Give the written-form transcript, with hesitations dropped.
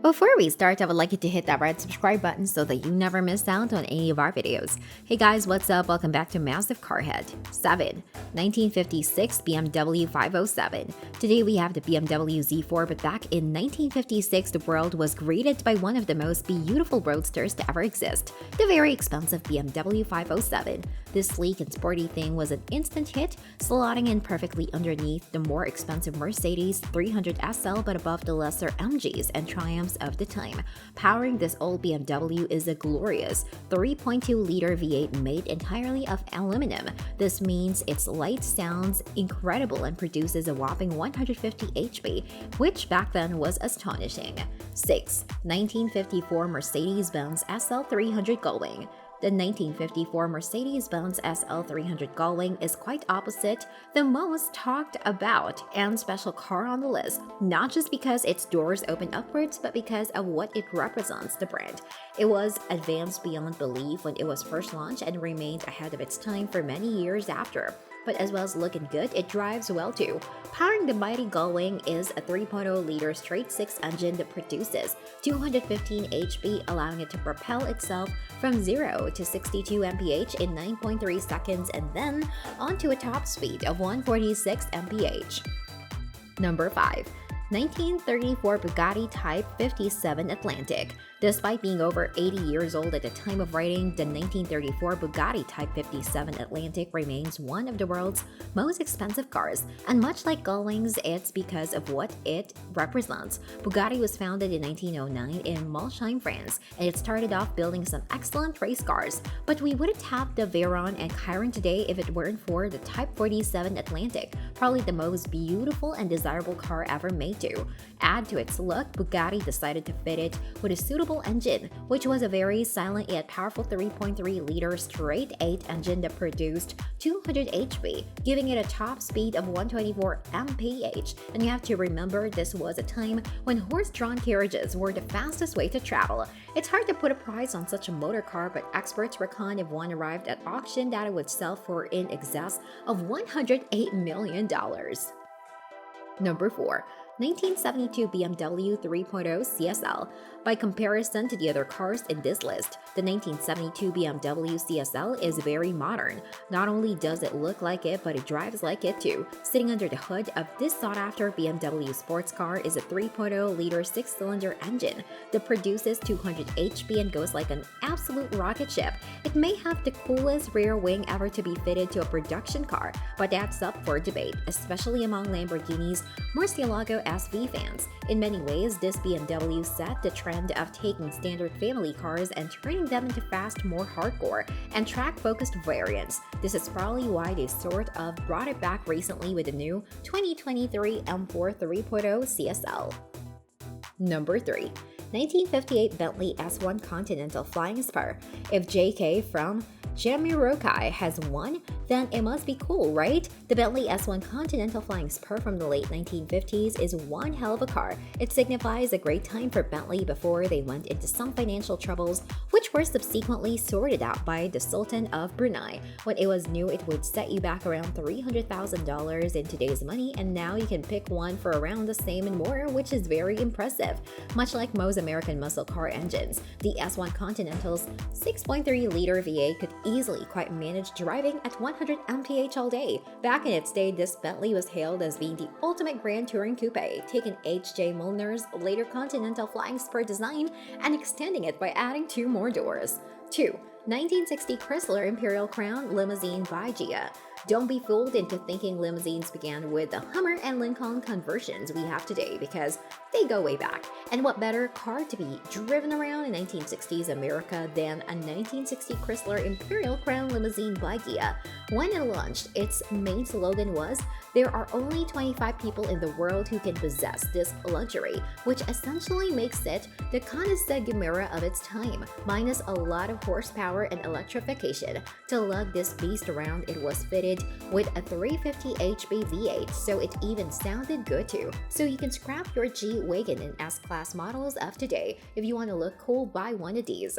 Before we start, I would like you to hit that red subscribe button so that you never miss out on any of our videos. Hey guys, what's up? Welcome back to Massive Carhead. 7. 1956 BMW 507. Today we have the BMW Z4, but back in 1956 the world was greeted by one of the most beautiful roadsters to ever exist, the very expensive BMW 507. This sleek and sporty thing was an instant hit, slotting in perfectly underneath the more expensive Mercedes 300 SL but above the lesser MGs and Triumphs of the time. Powering this old BMW is a glorious 3.2-liter V8 made entirely of aluminum. This means its light sounds incredible and produces a whopping 150 HP, which back then was astonishing. 6. 1954 Mercedes-Benz SL300 Gullwing. The 1954 Mercedes-Benz SL300 Gullwing is quite opposite the most talked about and special car on the list, not just because its doors open upwards, but because of what it represents the brand. It was advanced beyond belief when it was first launched and remained ahead of its time for many years after. But as well as looking good, it drives well too. Powering the mighty Gullwing is a 3.0-liter straight-six engine that produces 215 HP, allowing it to propel itself from 0 to 62 mph in 9.3 seconds and then onto a top speed of 146 mph. Number 5. 1934 Bugatti Type 57 Atlantic. Despite being over 80 years old at the time of writing, the 1934 Bugatti Type 57 Atlantic remains one of the world's most expensive cars, and much like Gullwings, it's because of what it represents. Bugatti was founded in 1909 in Molsheim, France, and it started off building some excellent race cars, but we wouldn't have the Veyron and Chiron today if it weren't for the Type 47 Atlantic, probably the most beautiful and desirable car ever made to. Add to its look, Bugatti decided to fit it with a suitable engine, which was a very silent yet powerful 3.3-liter straight-8 engine that produced 200 HP, giving it a top speed of 124 mph. And you have to remember, this was a time when horse-drawn carriages were the fastest way to travel. It's hard to put a price on such a motor car, but experts reckon if one arrived at auction that it would sell for in excess of $108 million. Number 4. 1972 BMW 3.0 CSL. By comparison to the other cars in this list, the 1972 BMW CSL is very modern. Not only does it look like it, but it drives like it too. Sitting under the hood of this sought-after BMW sports car is a 3.0-liter six-cylinder engine that produces 200 HP and goes like an absolute rocket ship. It may have the coolest rear wing ever to be fitted to a production car, but that's up for debate, especially among Lamborghini's Murcielago SV fans. In many ways, this BMW set the trend of taking standard family cars and turning them into fast, more hardcore, and track-focused variants. This is probably why they sort of brought it back recently with the new 2023 M4 3.0 CSL. Number 3. 1958 Bentley S1 Continental Flying Spur. If JK from Jamiroquai has one, then it must be cool, right? The Bentley S1 Continental Flying Spur from the late 1950s is one hell of a car. It signifies a great time for Bentley before they went into some financial troubles, which were subsequently sorted out by the Sultan of Brunei. When it was new, it would set you back around $300,000 in today's money, and now you can pick one for around the same and more, which is very impressive. Much like most American muscle car engines, the S1 Continental's 6.3-liter V8 could easily quite manage driving at 100 mph all day. Back in its day, this Bentley was hailed as being the ultimate grand touring coupe, taking H.J. Molnar's later Continental Flying Spur design and extending it by adding 2 more doors. 2. 1960 Chrysler Imperial Crown Limousine by Gia. Don't be fooled into thinking limousines began with the Hummer and Lincoln conversions we have today, because they go way back. And what better car to be driven around in 1960s America than a 1960 Chrysler Imperial Crown Limousine by Gia? When it launched, its main slogan was, "There are only 25 people in the world who can possess this luxury," which essentially makes it the Koenigsegg of its time, minus a lot of horsepower and electrification. To lug this beast around, it was fitted with a 350 HP V8, so it even sounded good too. So you can scrap your G-Wagon and S-Class models of today. If you want to look cool, buy one of these.